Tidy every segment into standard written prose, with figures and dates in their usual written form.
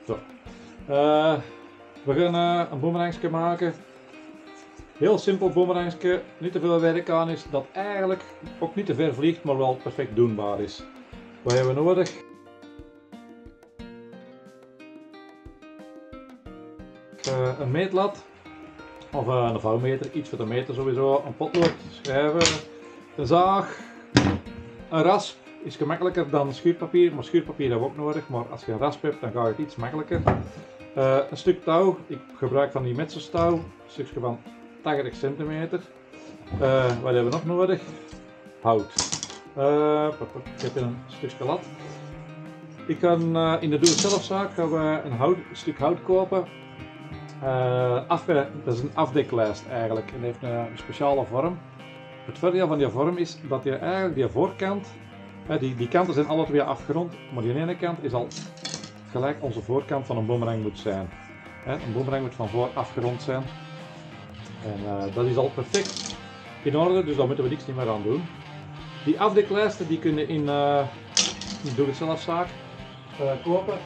Zo. We gaan een boemerangske maken. Heel simpel boemerangske, niet te veel werk aan is, dat eigenlijk ook niet te ver vliegt, maar wel perfect doenbaar is. Wat hebben we nodig? Een meetlat, of een vouwmeter, iets voor de meter sowieso, een potlood, schrijven, een zaag, een rasp. Is gemakkelijker dan schuurpapier, maar schuurpapier hebben we ook nodig, maar als je een rasp hebt dan gaat het iets makkelijker. Een stuk touw, ik gebruik van die metselstouw, een stukje van 80 centimeter. Wat hebben we nog nodig? Hout. Ik heb een stukje lat. Ik kan in de doe-het-zelfzaak gaan we een stuk hout kopen. Dat is een afdeklijst eigenlijk en heeft een speciale vorm. Het voordeel van die vorm is dat je eigenlijk die voorkant, die kanten zijn alle twee afgerond, maar die ene kant is al gelijk onze voorkant van een boemerang moet zijn. Een boemerang moet van voor afgerond zijn. En dat is al perfect in orde, dus daar moeten we niks meer aan doen. Die afdeklijsten die kunnen in doe-het-zelfzaak kopen.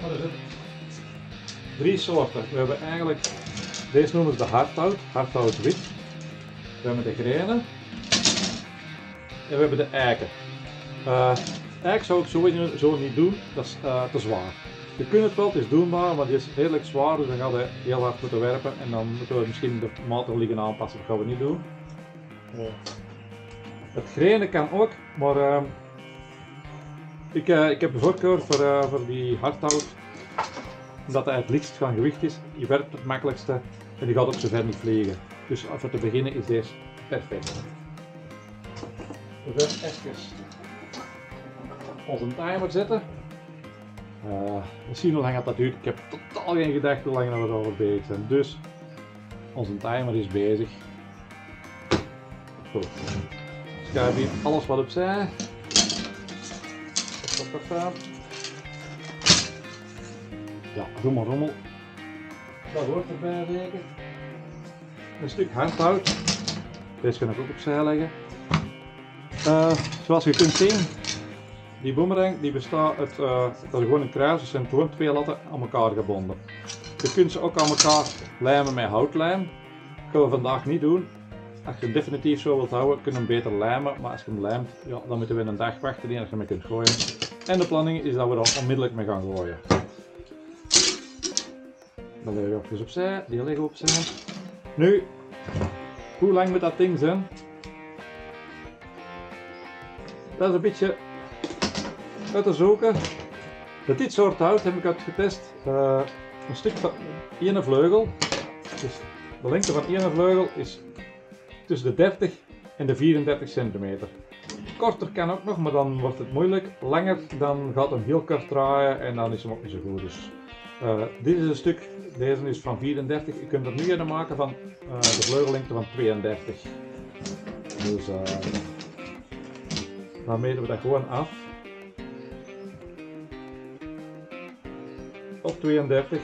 Wat is het? 3 soorten. We hebben eigenlijk, deze noemen ze de hardhout wit. We hebben de grenen en we hebben de eiken. Eik zou ik sowieso niet doen, dat is te zwaar. Je kunt het wel, het is doenbaar, maar die is redelijk zwaar, dus dan gaan we heel hard moeten werpen en dan moeten we misschien de maten liggen aanpassen, dat gaan we niet doen. Het grenen kan ook, maar ik heb de voorkeur voor die hardhout, omdat hij het lichtst van gewicht is. Je werpt het makkelijkste en die gaat ook zo ver niet vliegen. Dus voor te beginnen is deze perfect. We gaan even onze timer zetten. We zien hoe lang dat duurt. Ik heb totaal geen gedachte hoe lang we erover bezig zijn. Dus onze timer is bezig. Goed. Schuif hier alles wat opzij. Ja, rommel. Dat hoort erbij zeker. Een stuk hardhout. Deze kan ik ook opzij leggen. Zoals je kunt zien, die boemerang die bestaat uit dat is gewoon een kruis, er zijn gewoon 2 latten aan elkaar gebonden. Je kunt ze ook aan elkaar lijmen met houtlijm. Dat gaan we vandaag niet doen. Als je hem definitief zo wilt houden, kun je hem beter lijmen, maar als je hem lijmt, ja, dan moeten we een dag wachten eer je hem kunt gooien. En de planning is dat we er onmiddellijk mee gaan gooien. Dan leggen we even opzij, die leggen we opzij. Nu, hoe lang moet dat ding zijn? Dat is een beetje uit te zoeken. Met dit soort hout heb ik uitgetest. Een stuk van één vleugel. Dus de lengte van één vleugel is tussen de 30 en de 34 centimeter. Korter kan ook nog, maar dan wordt het moeilijk. Langer, dan gaat hem heel kort draaien en dan is hem ook niet zo goed. Dus, dit is een stuk, deze is van 34. Je kunt er nu een maken van de vleugellengte van 32. Dus dan meten we dat gewoon af. Op 32.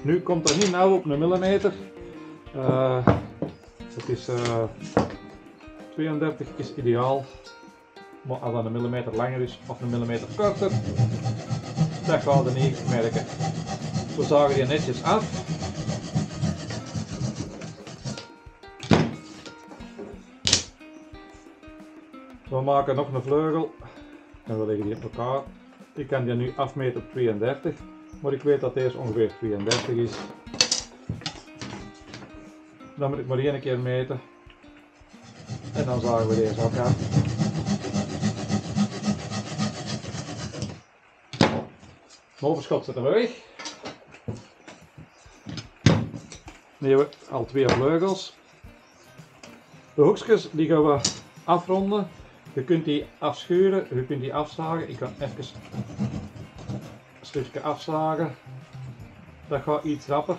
Nu komt dat niet nauw op een millimeter. Het is 32 is ideaal. Maar als dat een millimeter langer is of een millimeter korter, dat gaan we niet merken. We zagen die netjes af. We maken nog een vleugel en we leggen die op elkaar. Ik kan die nu afmeten op 32, maar ik weet dat deze ongeveer 32 is. Dan moet ik maar 1 keer meten en dan zagen we deze ook af. Het overschot zetten we weg. Nu hebben we al 2 vleugels. De hoekjes die gaan we afronden. Je kunt die afschuren, je kunt die afzagen. Ik kan even een stukje afzagen. Dat gaat iets rapper.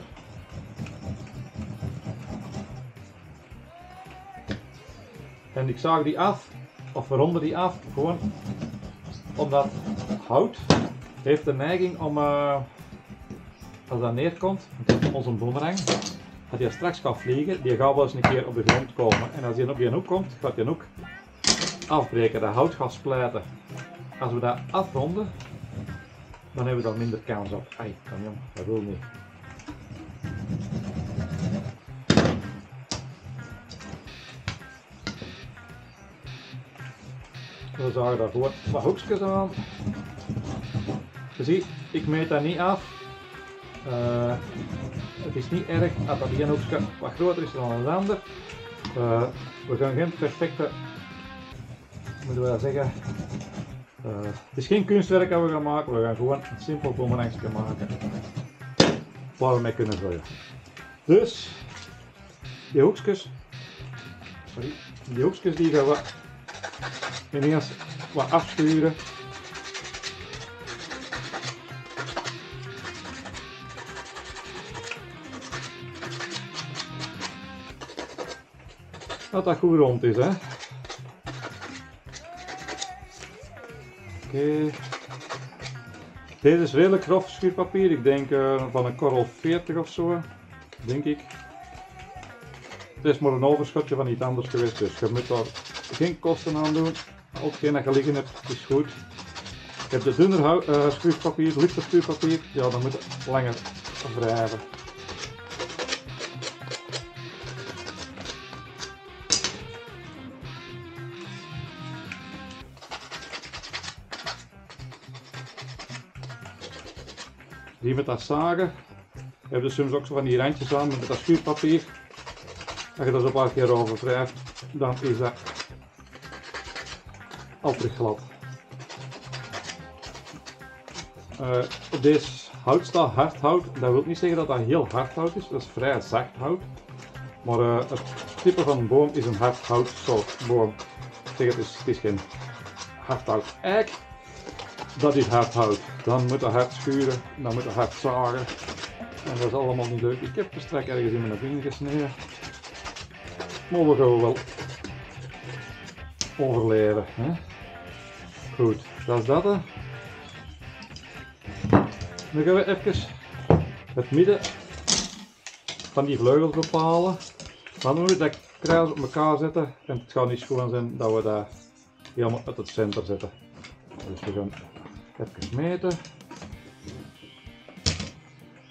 En ik zaag die af, of we ronden die af, gewoon omdat hout heeft de neiging om, als dat neerkomt, onze boemerang, dat hij straks gaat vliegen, die gaat wel eens een keer op de grond komen. En als hij op die hoek komt, gaat die hoek afbreken, dat hout gaat splijten. Als we dat afronden, dan hebben we daar minder kans op. Ai, kom jong, dat wil niet. We zagen daarvoor wat hoekjes aan. Je ziet, ik meet dat niet af. Het is niet erg als dat een hoekje wat groter is dan een ander. We gaan geen perfecte, moeten we dat zeggen, het is geen kunstwerk dat we gaan maken, we gaan gewoon een simpel boemerangje maken waar we mee kunnen gooien. Dus die hoekjes, die gaan we ineens wat afschuren. Dat dat goed rond is, hè. Oké. Deze is redelijk grof schuurpapier, ik denk van een korrel 40 of zo, denk ik. Het is maar een overschotje van iets anders geweest, dus je moet daar geen kosten aan doen. Al hetgeen dat je liggen hebt is goed. Je hebt de dunner schuurpapier, lichter schuurpapier, ja dan moet het langer wrijven. Die met dat zagen, heb je soms ook zo van die randjes aan met dat schuurpapier. Als je dat zo een paar keer over wrijft, dan is dat al terug glad. Deze hout staat hard hout. Dat wil niet zeggen dat dat heel hard hout is, dat is vrij zacht hout. Maar het type van een boom is een hard houtsoort boom. Zeg, het is geen hard hout eik. Dat is hard hout. Dan moet je hard schuren, dan moet je hard zagen. En dat is allemaal niet leuk. Ik heb er straks ergens in mijn vinger gesneden. Maar we gaan wel overleven. Hè? Goed, dat is dat. Hè. Dan gaan we even het midden van die vleugels bepalen. Dan moeten we dat kruis op elkaar zetten. En het gaat niet schoon zijn dat we dat helemaal uit het centrum zetten. Dus we gaan even meten.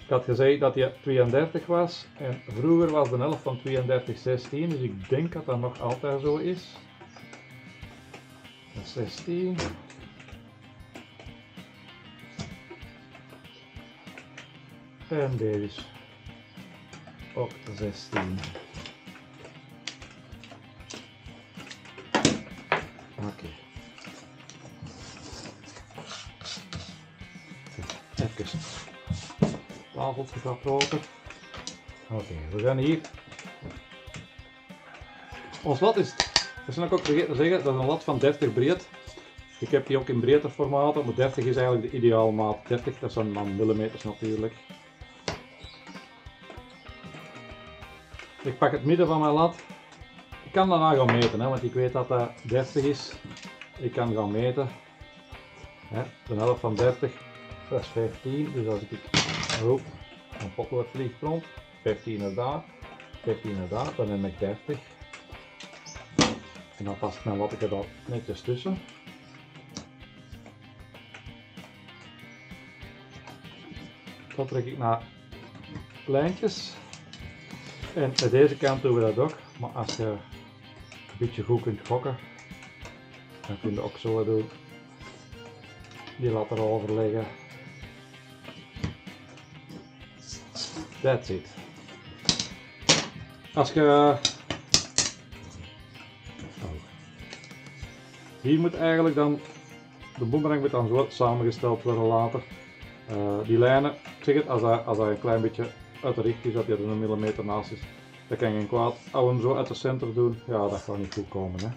Ik had gezegd dat hij 32 was en vroeger was de helft van 32 16, dus ik denk dat dat nog altijd zo is. Dat is 16. En deze is ook 16. Oké. Even tafeltje gaat roken. Oké, we gaan hier. Ons lat is, dat is ook vergeten te zeggen, dat is een lat van 30 breed. Ik heb die ook in breedte formaten, maar 30 is eigenlijk de ideale maat. 30, dat zijn dan millimeters natuurlijk. Ik pak het midden van mijn lat. Ik kan daarna gaan meten, hè, want ik weet dat dat 30 is. Ik kan gaan meten. Hè, de helft van 30, dat is 15. Dus als ik roep, een potlood vliegt rond, 15 naar daar, 15 naar daar, dan heb ik 30. En dan past mijn lat er netjes tussen. Dat trek ik naar lijntjes. En aan deze kant doen we dat ook, maar als je een beetje goed kunt gokken, dan kun je ook zo doen. Die lat erover leggen. That's it. Als je... Hier moet eigenlijk dan... De boemerang moet dan zo samengesteld worden later. Die lijnen, ik zeg het, als dat een klein beetje uit de richting is, dat hij er een millimeter naast is, dat kan geen kwaad. Als we hem zo uit de center doen, ja, dat gaat niet goed komen. Hè.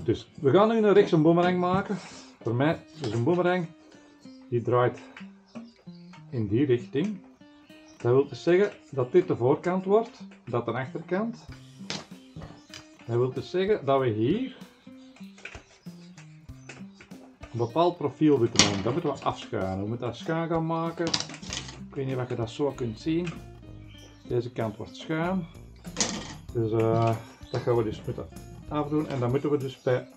Dus we gaan nu een rechts een boemerang maken. Voor mij is een boemerang die draait in die richting. Dat wil dus zeggen dat dit de voorkant wordt, dat de achterkant. Dat wil dus zeggen dat we hier een bepaald profiel moeten doen. Dat moeten we afschuinen. We moeten dat schuin gaan maken. Ik weet niet of je dat zo kunt zien. Deze kant wordt schuin. Dus dat gaan we dus moeten afdoen. En dat moeten we dus bij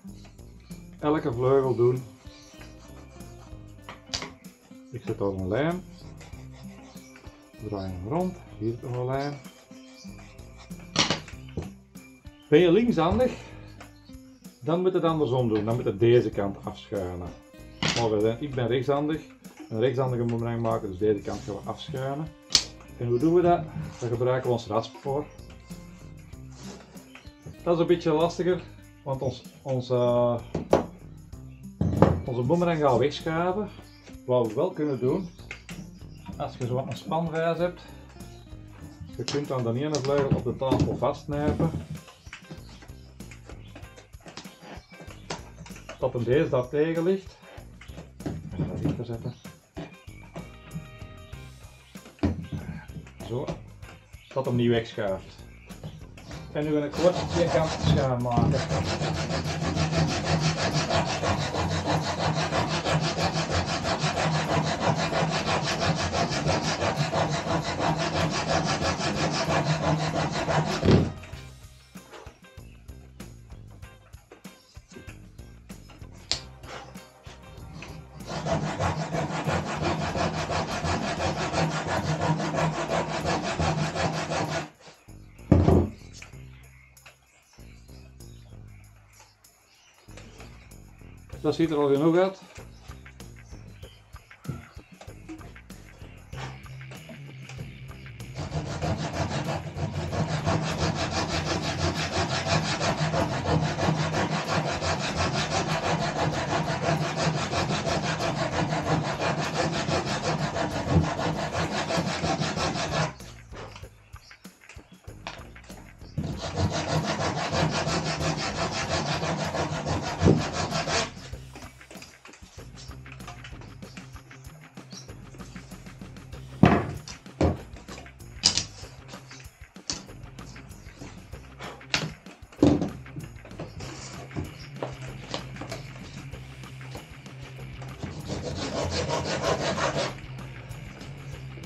elke vleugel doen. Ik zet al een lijn. Draai hem rond. Hier nog een lijn. Ben je linkshandig? Dan moet je het andersom doen. Dan moet je deze kant afschuinen. Maar ik ben rechtshandig. Een rechtshandige boemerang maken, dus deze kant gaan we afschuinen. En hoe doen we dat? Daar gebruiken we ons rasp voor. Dat is een beetje lastiger, want onze boemerang gaat wegschuiven. Wat we wel kunnen doen, als je zo wat een spanwijs hebt, je kunt dan de ene vleugel op de tafel vastnijpen. Dat hem deze daar tegen ligt. Ik ga dat hier zetten. Zo, dat hem niet wegschuift. En nu ga ik gewoon twee kanten schuin maken. Dat ziet er al genoeg uit.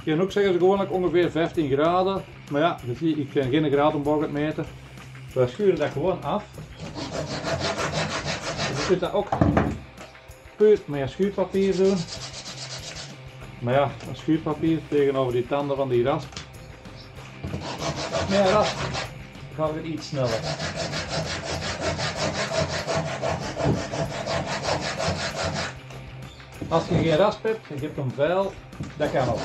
Je kan ook zeggen gewoonlijk ongeveer 15 graden, maar ja, je ziet, ik ben geen gradenboog aan het meten. We schuren dat gewoon af. Je kunt dat ook puur met een schuurpapier doen. Maar ja, een schuurpapier tegenover die tanden van die rasp. Met een rasp gaat het iets sneller. Als je geen rasp hebt, je hebt een vijl, dat kan ook.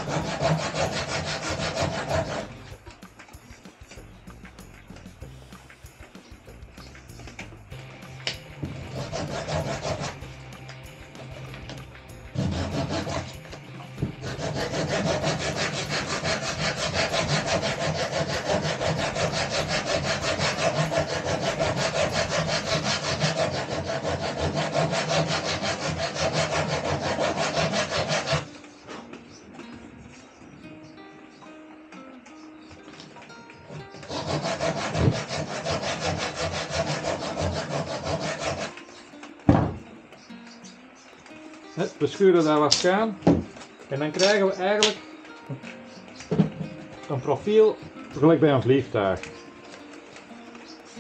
We schuren daar wat schuin en dan krijgen we eigenlijk een profiel gelijk bij een vliegtuig.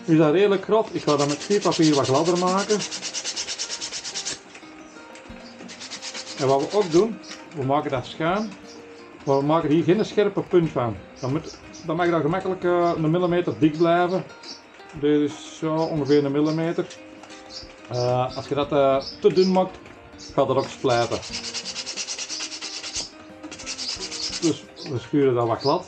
Nu is dat redelijk grof, ik ga dat met schuurpapier wat gladder maken. En wat we ook doen, we maken dat schuin, maar we maken hier geen scherpe punt van. Dan mag dat gemakkelijk een millimeter dik blijven. Dit is zo ongeveer een millimeter. Als je dat te dun maakt, gaat dat ook splijten. Dus we schuren dat wat glad.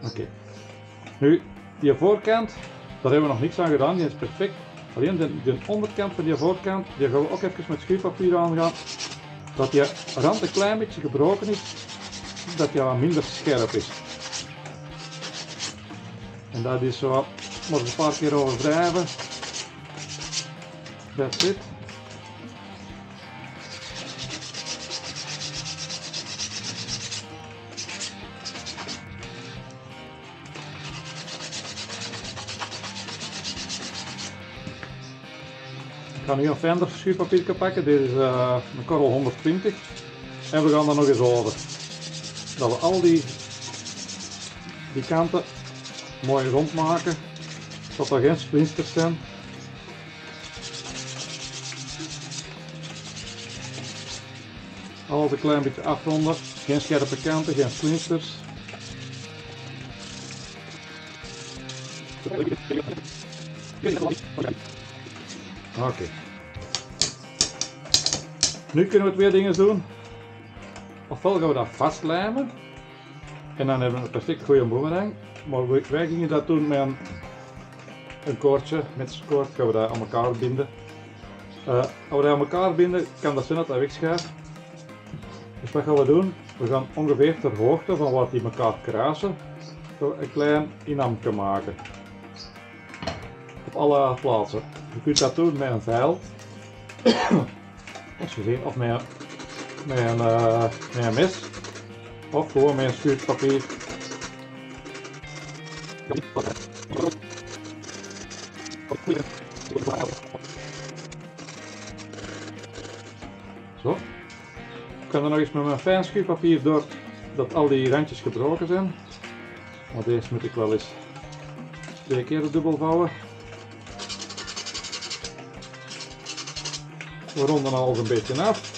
Oké. Nu, die voorkant, daar hebben we nog niks aan gedaan, die is perfect. Alleen de onderkant van die voorkant, die gaan we ook even met schuurpapier aangaan. Dat die rand een klein beetje gebroken is, dat die wat minder scherp is. En dat is zo, maar een paar keer over wrijven. That's it. Ik ga nu een Fender schuurpapier pakken, dit is een Corel 120 en we gaan er nog eens over. Dat we al die kanten mooi rond maken, dat er geen splinters zijn. Alles een klein beetje afronden, geen scherpe kanten, geen splinters. Oké. Nu kunnen we twee dingen doen. Ofwel gaan we dat vastlijmen en dan hebben we een perfect goede boemerang. Maar wij gingen dat doen met een koordje, met een koord gaan we dat aan elkaar binden. Als we dat aan elkaar binden, kan dat zijn dat dat wegschuift. Dus wat gaan we doen? We gaan ongeveer ter hoogte van waar die elkaar kruisen, een klein inhamje maken. Op alle plaatsen. Je kunt dat doen met een vijl, of met een mes, of gewoon met een schuurpapier. Zo. Ik kan er nog eens met mijn fijn schuurpapier door dat al die randjes gebroken zijn. Maar deze moet ik wel eens 2 keer dubbel vouwen. We ronden alles een beetje af.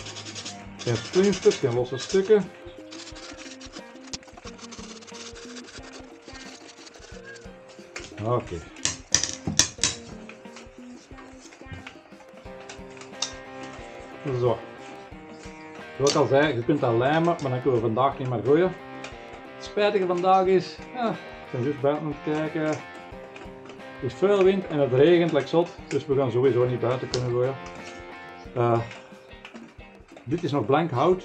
Geen splinters, geen losse stukken. Oké. Zo. Zoals ik al zei, je kunt dat lijmen, maar dan kunnen we vandaag niet meer gooien. Het spijtige vandaag is, ja, ik ben juist buiten aan het kijken. Er is veel wind en het regent like zot, dus we gaan sowieso niet buiten kunnen gooien. Dit is nog blank hout.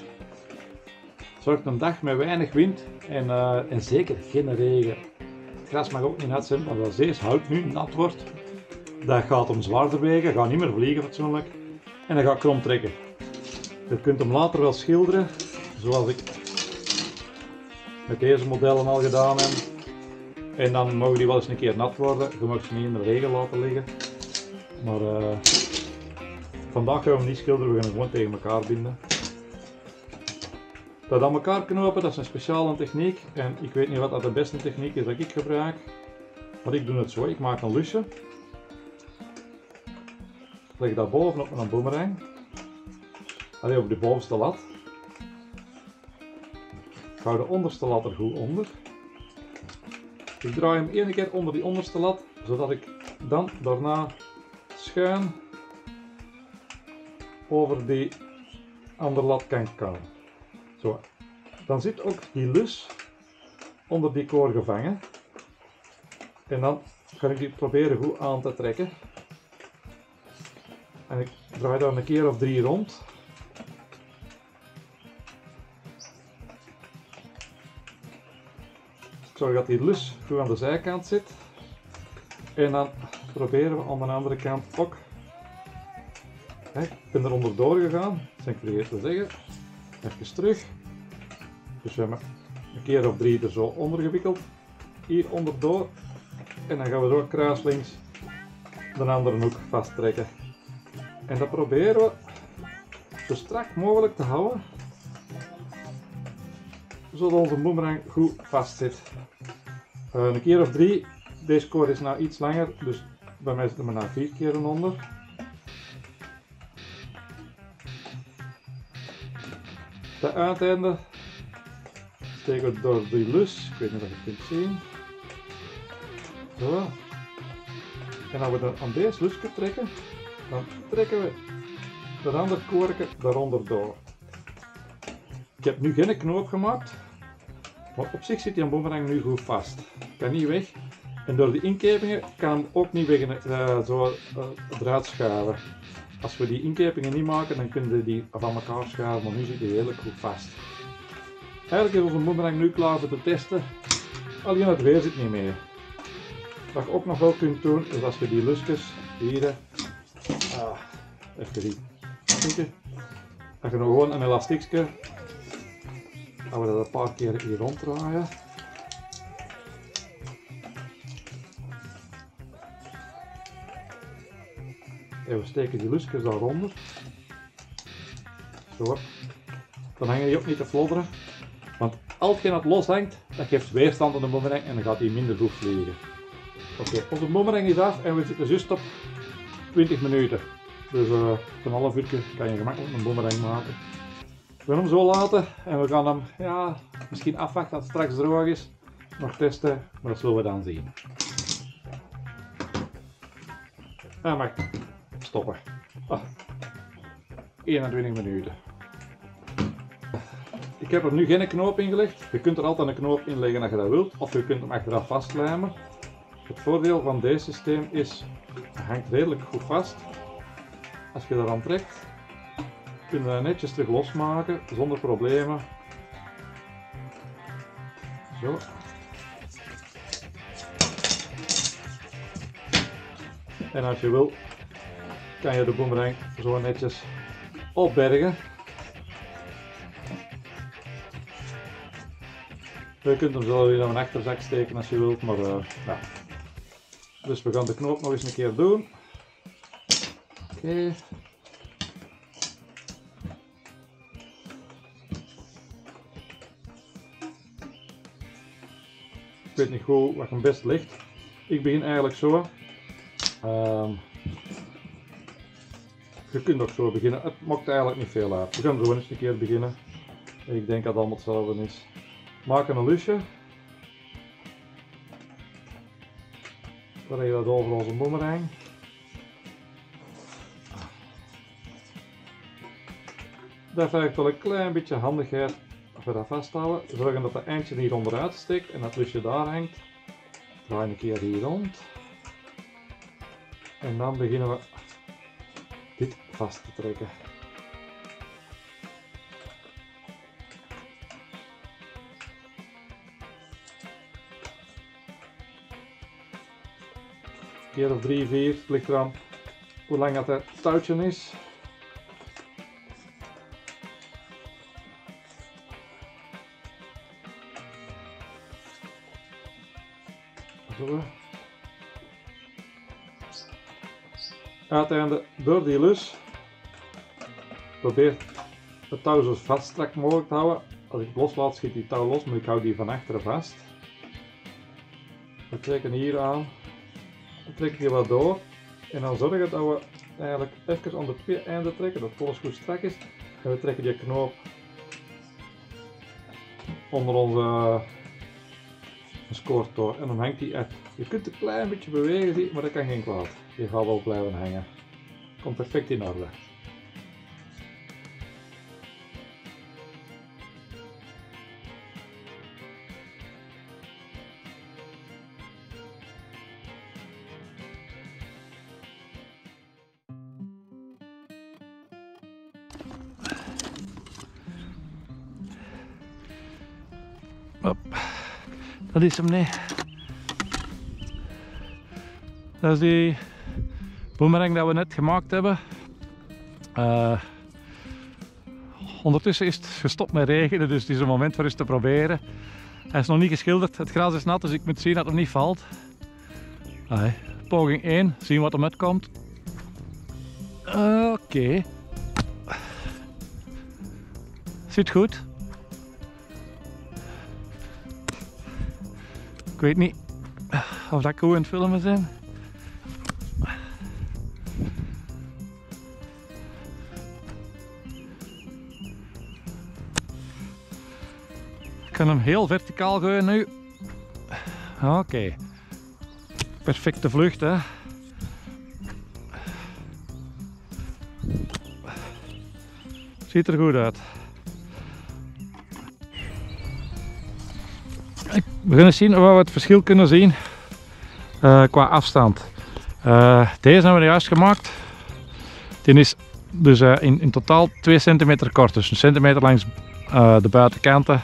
Het zorgt een dag met weinig wind en zeker geen regen. Het gras mag ook niet nat zijn, want als deze hout nu nat wordt, dat gaat hem zwaarder wegen, gaat niet meer vliegen fatsoenlijk en dan gaat krom trekken. Je kunt hem later wel schilderen, zoals ik met deze modellen al gedaan heb. En dan mogen die wel eens een keer nat worden. Je mag ze niet in de regen laten liggen. Maar vandaag gaan we hem niet schilderen, we gaan hem gewoon tegen elkaar binden. Dat aan elkaar knopen, dat is een speciale techniek. En ik weet niet wat dat de beste techniek is dat ik gebruik. Maar ik doe het zo, ik maak een lusje. Leg dat bovenop een boemerang. Allee, op de bovenste lat. Ik hou de onderste lat er goed onder. Ik draai hem 1 keer onder die onderste lat, zodat ik dan daarna schuin over die andere lat kan komen. Zo. Dan zit ook die lus onder die koor gevangen. En dan ga ik die proberen goed aan te trekken. En ik draai daar een keer of 3 rond. Ik zorg dat die lus goed aan de zijkant zit. En dan proberen we aan de andere kant ook. Kijk, ik ben er onderdoor gegaan, dat ben ik vergeten te zeggen. Even terug. Dus we hebben een keer of 3 er zo onder gewikkeld. Hier onderdoor. En dan gaan we zo kruislinks de andere hoek vasttrekken. En dat proberen we zo strak mogelijk te houden, zodat onze boemerang goed vast zit. Een keer of 3, deze koord is nou iets langer, dus bij mij zitten we nou 4 keer onder. De uiteinde steken we door die lus, ik weet niet of je het kunt zien. Zo. En als we dan aan deze lusje trekken, dan trekken we dat andere koordje daaronder door. Ik heb nu geen knoop gemaakt. Maar op zich zit die boemerang nu goed vast. Kan niet weg. En door die inkepingen kan hem ook niet weg eruit schuiven. Als we die inkepingen niet maken, dan kunnen we die van elkaar schuiven, maar nu zit die redelijk goed vast. Eigenlijk is onze boemerang nu klaar voor te testen. Alleen het weer zit niet mee. Wat je ook nog wel kunt doen, is als je die lusjes hier, even die stukje, dat je nog gewoon een elastiekje, gaan we dat een paar keer hier ronddraaien. En we steken die lusjes daaronder. Zo. Dan hangen die ook niet te flodderen. Want als je het los hangt, dat geeft weerstand aan de boemerang en dan gaat hij minder goed vliegen. Oké, onze boemerang is af en we zitten juist op 20 minuten. Dus een half uur kan je gemakkelijk een boemerang maken. We gaan hem zo laten en we gaan hem misschien afwachten dat het straks droog is. Nog testen, maar dat zullen we dan zien. Hij mag stoppen. 21 minuten. Ik heb er nu geen knoop in gelegd. Je kunt er altijd een knoop in leggen als je dat wilt, of je kunt hem achteraf vastlijmen. Het voordeel van deze systeem is, het hangt redelijk goed vast. Als je eraan trekt, kun je dat netjes terug losmaken zonder problemen. Zo. En als je wil, kan je de boemerang zo netjes opbergen. Je kunt hem zo weer naar een achterzak steken als je wilt, maar ja. Dus we gaan de knoop nog eens een keer doen. Oké. Ik weet niet goed wat hem best ligt. Ik begin eigenlijk zo. Je kunt ook zo beginnen. Het maakt eigenlijk niet veel uit. We gaan zo eens een keer beginnen. Ik denk dat het allemaal hetzelfde is. Maken een lusje. Dan leggen we dat over onze boemerang. Dat vergt wel een klein beetje handigheid als we dat vasthouden. Zorgen dat het eindje hier onderuit steekt en dat lusje daar hangt. Draai een keer hier rond. En dan beginnen we dit vast te trekken. Keer of 3, 4, het ligt eraan hoe lang dat het touwtje is. Zo. Uiteindelijk door die lus probeer het touw zo vast strak mogelijk te houden. Als ik loslaat schiet die touw los, maar ik hou die van achteren vast. We trekken hier aan. Dan trek je wat door en dan zorgen dat we eigenlijk even aan de twee einden trekken, dat alles goed strak is. En we trekken die knoop onder onze scoort door en dan hangt die uit. Je kunt een klein beetje bewegen, maar dat kan geen kwaad. Die gaat wel blijven hangen. Komt perfect in orde. Hop. Dat is hem niet. Dat is die boemerang dat we net gemaakt hebben. Ondertussen is het gestopt met regenen, dus het is een moment voor eens te proberen. Hij is nog niet geschilderd, het gras is nat, dus ik moet zien dat het niet valt. Poging 1, zien wat er met komt. Oké. Zit goed. Ik weet niet of dat goed in het filmen zijn. Ik kan hem heel verticaal gooien nu. Oké. Perfecte vlucht, hè. Ziet er goed uit. We gaan eens zien of we het verschil kunnen zien qua afstand. Deze hebben we juist gemaakt. Die is dus in totaal 2 centimeter kort, dus een centimeter langs de buitenkanten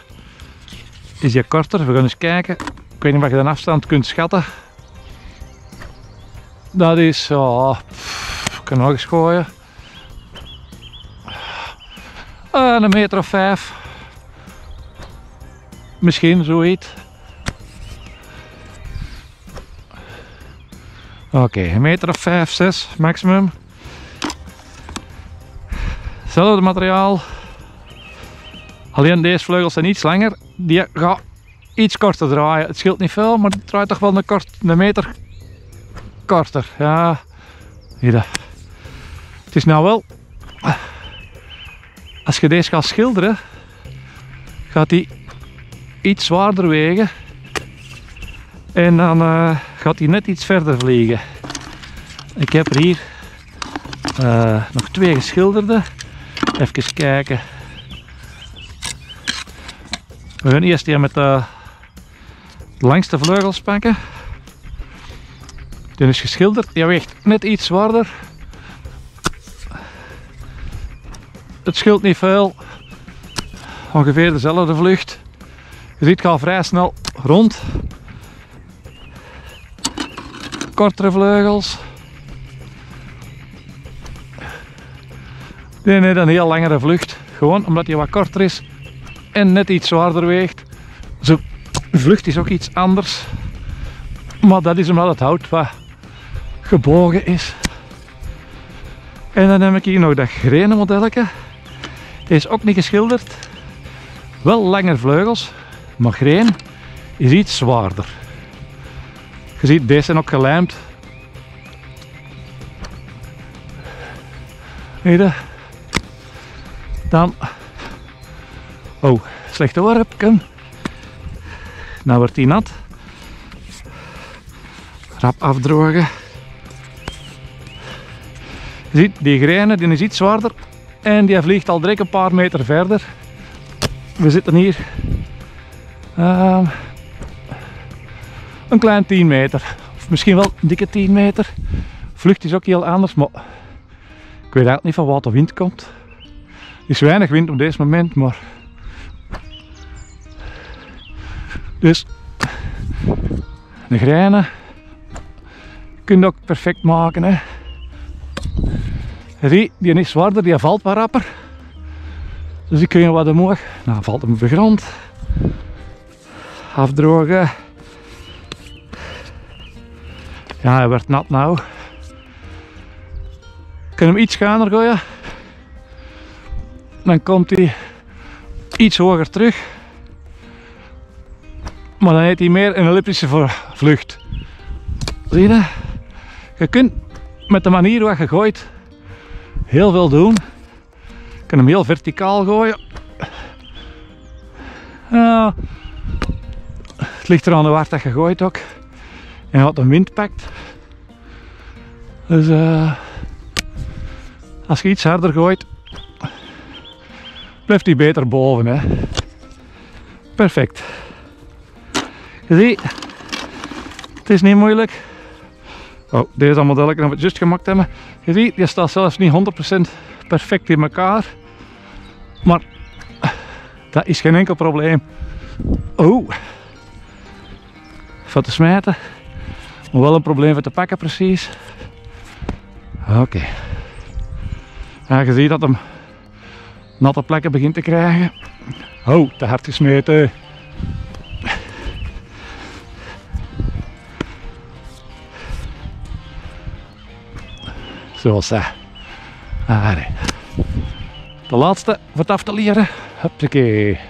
is die korter. We gaan eens kijken. Ik weet niet of je de afstand kunt schatten. Dat is, ik kan nog eens gooien. Een meter of 5. Misschien zoiets. Oké, een meter of 5, 6 maximum. Hetzelfde materiaal. Alleen deze vleugels zijn iets langer. Die gaat iets korter draaien. Het scheelt niet veel, maar het draait toch wel een meter korter. Ja, hier. Het is nou wel. Als je deze gaat schilderen, gaat die iets zwaarder wegen. En dan gaat hij net iets verder vliegen. Ik heb er hier nog 2 geschilderde. Even kijken. We gaan eerst hier met de langste vleugels pakken. Die is geschilderd. Die weegt net iets zwaarder. Het scheelt niet veel. Ongeveer dezelfde vlucht. Je ziet, het gaat vrij snel rond. Kortere vleugels. Die heeft een heel langere vlucht. Gewoon omdat hij wat korter is en net iets zwaarder weegt. Zijn vlucht is ook iets anders. Maar dat is omdat het hout wat gebogen is. En dan heb ik hier nog dat grenen modelletje. Die is ook niet geschilderd. Wel langer vleugels, maar green is iets zwaarder. Je ziet, deze zijn ook gelijmd. Hier. Dan. Oh, slechte worp. Nou wordt die nat. Rap afdrogen. Je ziet, die grenen die is iets zwaarder. En die vliegt al direct een paar meter verder. We zitten hier. Een klein 10 meter. Of misschien wel een dikke 10 meter. Vlucht is ook heel anders, maar ik weet eigenlijk niet van wat de wind komt. Er is weinig wind op deze moment, maar dus de grijnen kun je ook perfect maken. Hè. Die is zwaarder, die valt wat rapper. Dus die kun je wat omhoog. Nou, valt hem op de grond. Afdrogen. Ja, hij wordt nat nou. Ik kan hem iets schuiner gooien. Dan komt hij iets hoger terug. Maar dan heeft hij meer een elliptische vlucht. Zie je? Je kunt met de manier waarop je gooit heel veel doen. Je kan hem heel verticaal gooien. Het ligt er aan de waar dat je gooit ook. En wat de wind pakt. Dus als je iets harder gooit, blijft hij beter boven. Hè. Perfect. Je ziet, het is niet moeilijk. Oh, deze model dat we juist gemaakt hebben. Je ziet, die staat zelfs niet 100% perfect in elkaar. Maar dat is geen enkel probleem. Oh, van te smijten. Maar wel een probleem van te pakken precies. Oké. Ja, je ziet dat hem natte plekken begint te krijgen. Oh, te hard gesmeten. Zoals dat. Ah, nee. De laatste voor het af te leren. Huppakee.